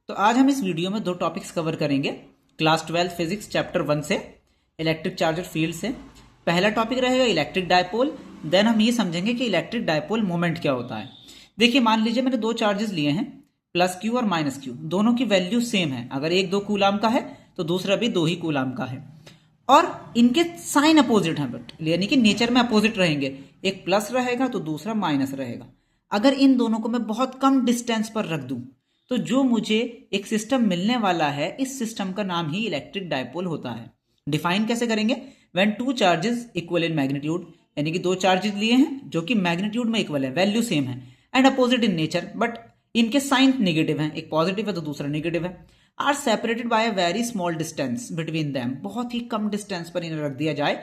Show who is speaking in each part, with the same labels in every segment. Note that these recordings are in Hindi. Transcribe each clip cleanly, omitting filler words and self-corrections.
Speaker 1: तो आज हम इस वीडियो में दो टॉपिक्स कवर करेंगे क्लास 12 फिजिक्स चैप्टर 1 से इलेक्ट्रिक चार्ज और फील्ड से। पहला टॉपिक रहेगा इलेक्ट्रिक डायपोल। देन हम ये समझेंगे कि इलेक्ट्रिक डायपोल मोमेंट क्या होता है। देखिए, मान लीजिए मैंने दो चार्जेस लिए हैं, प्लस क्यू और माइनस क्यू। दोनों की वैल्यू सेम है। अगर एक 2 कूलाम का है तो दूसरा भी 2 ही कूलाम का है, और इनके साइन अपोजिट हैं, बट यानी कि नेचर में अपोजिट रहेंगे। एक प्लस रहेगा तो दूसरा माइनस रहेगा। अगर इन दोनों को मैं बहुत कम डिस्टेंस पर रख दूं तो जो मुझे एक सिस्टम मिलने वाला है, इस सिस्टम का नाम ही इलेक्ट्रिक डायपोल होता है। डिफाइन कैसे करेंगे? When two charges equal in magnitude, यानी कि दो चार्जेस लिए हैं जो कि मैग्नीट्यूड में इक्वल है, वैल्यू सेम है, and opposite in nature, but इनके साइन नेगेटिव हैं, एक पॉजिटिव है तो दूसरा नेगेटिव है, are separated by a very small distance between them, बहुत ही कम डिस्टेंस पर इन्हें रख दिया जाए,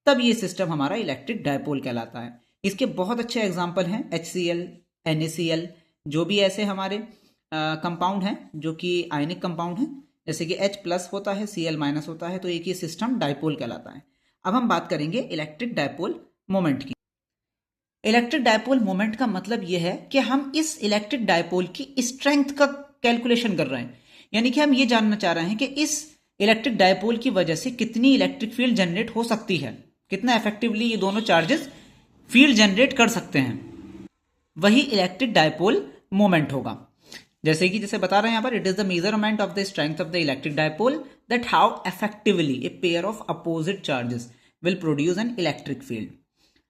Speaker 1: तब ये सिस्टम हमारा इलेक्ट्रिक डायपोल कहलाता है। इसके बहुत अच्छे एग्जाम्पल हैं HCl, NaCl, जो भी ऐसे हमारे कंपाउंड हैं जो कि आयनिक कंपाउंड हैं, जैसे कि H प्लस होता है, Cl माइनस होता है, तो एक ये सिस्टम डायपोल कहलाता है। अब हम बात करेंगे इलेक्ट्रिक डायपोल मोमेंट की। इलेक्ट्रिक डायपोल मोमेंट का मतलब यह है कि हम इस इलेक्ट्रिक डायपोल की स्ट्रेंथ का कैलकुलेशन कर रहे हैं, यानी कि हम ये जानना चाह रहे हैं कि इस इलेक्ट्रिक डायपोल की वजह से कितनी इलेक्ट्रिक फील्ड जनरेट हो सकती है, कितना इफेक्टिवली ये दोनों चार्जेस फील्ड जनरेट कर सकते हैं। वही इलेक्ट्रिक डायपोल मोमेंट होगा। जैसे बता रहे हैं यहाँ पर, it is the measurement of the strength of the electric dipole that how effectively a pair of opposite charges will produce an electric field.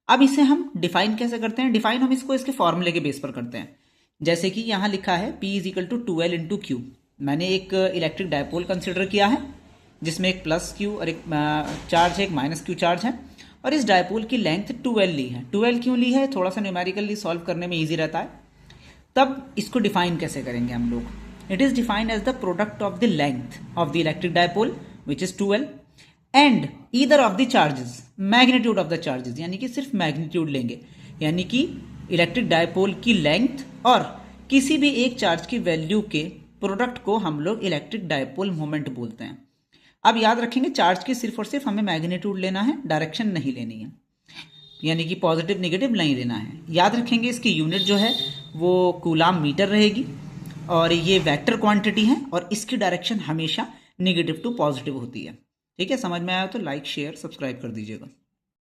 Speaker 1: अब इसे हम डिफाइन कैसे करते हैं? डिफाइन हम इसको इसके फॉर्मूले के बेस पर करते हैं। जैसे कि यहाँ लिखा है P is equal to 2L into Q. मैंने एक इलेक्ट्रिक डायपोल कंसिडर किया है जिसमें एक प्लस क्यू और एक चार्ज है, एक माइनस क्यू चार्ज है, और इस डायपोल की लेंथ 2L ली है। 2L क्यों ली है? थोड़ा सा न्यूमेरिकली सॉल्व करने में ईजी रहता है। तब इसको डिफाइन कैसे करेंगे हम लोग? It is defined as the product of the length of the electric dipole which is 2L and either of the charges, magnitude of the charges, यानी कि सिर्फ मैग्नीट्यूड लेंगे, यानी कि इलेक्ट्रिक डायपोल की लेंथ और किसी भी एक चार्ज की वैल्यू के प्रोडक्ट को हम लोग इलेक्ट्रिक डायपोल मोमेंट बोलते हैं। अब याद रखेंगे, चार्ज की सिर्फ और सिर्फ हमें मैग्नीट्यूड लेना है, डायरेक्शन नहीं लेनी है, यानी कि पॉजिटिव निगेटिव नहीं लेना है। याद रखेंगे इसकी यूनिट जो है वो कूलाम मीटर रहेगी, और ये वेक्टर क्वांटिटी है, और इसकी डायरेक्शन हमेशा निगेटिव टू पॉजिटिव होती है। ठीक है, समझ में आया तो लाइक शेयर सब्सक्राइब कर दीजिएगा।